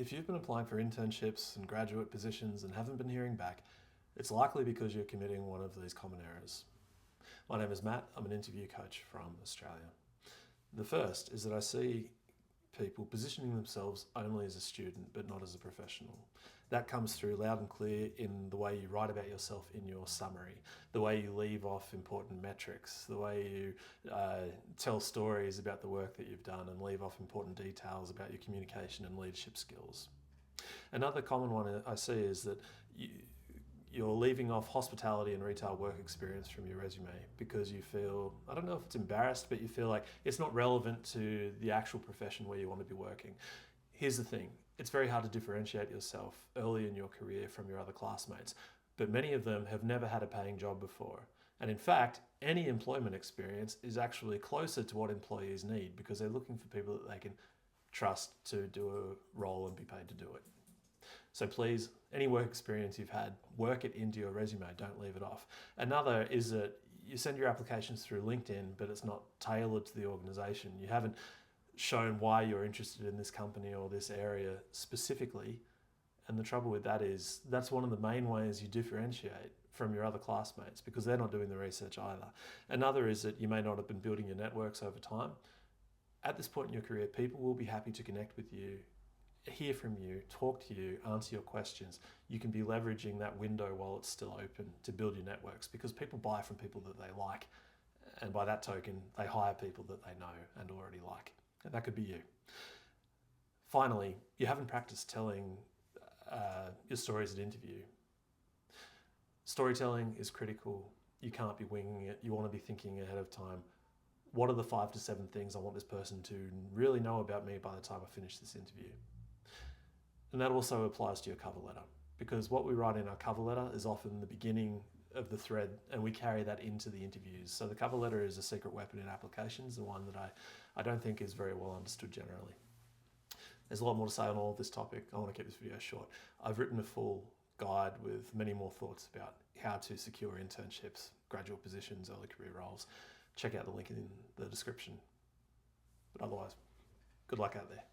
If you've been applying for internships and graduate positions and haven't been hearing back, it's likely because you're committing one of these common errors. My name is Matt, I'm an interview coach from Australia. The first is that I see people positioning themselves only as a student but not as a professional. That comes through loud and clear in the way you write about yourself in your summary, the way you leave off important metrics, the way you tell stories about the work that you've done and leave off important details about your communication and leadership skills. Another common one I see is that you're leaving off hospitality and retail work experience from your resume because you feel, I don't know if it's embarrassed, but you feel like it's not relevant to the actual profession where you want to be working. Here's the thing, it's very hard to differentiate yourself early in your career from your other classmates, but many of them have never had a paying job before. And in fact, any employment experience is actually closer to what employees need because they're looking for people that they can trust to do a role and be paid to do it. So please, any work experience you've had, work it into your resume, don't leave it off. Another is that you send your applications through LinkedIn, but it's not tailored to the organization. You haven't shown why you're interested in this company or this area specifically. And the trouble with that is that's one of the main ways you differentiate from your other classmates because they're not doing the research either. Another is that you may not have been building your networks over time. At this point in your career, people will be happy to connect with you, hear from you, talk to you, answer your questions. You can be leveraging that window while it's still open to build your networks because people buy from people that they like. And by that token, they hire people that they know and already like. And that could be you. Finally, you haven't practiced telling your stories at interview. Storytelling is critical. You can't be winging it. You want to be thinking ahead of time. What are the 5 to 7 things I want this person to really know about me by the time I finish this interview? And that also applies to your cover letter because what we write in our cover letter is often the beginning of the thread and we carry that into the interviews. So the cover letter is a secret weapon in applications, the one that I don't think is very well understood generally. There's a lot more to say on all of this topic. I want to keep this video short. I've written a full guide with many more thoughts about how to secure internships, graduate positions, early career roles. Check out the link in the description. But otherwise, good luck out there.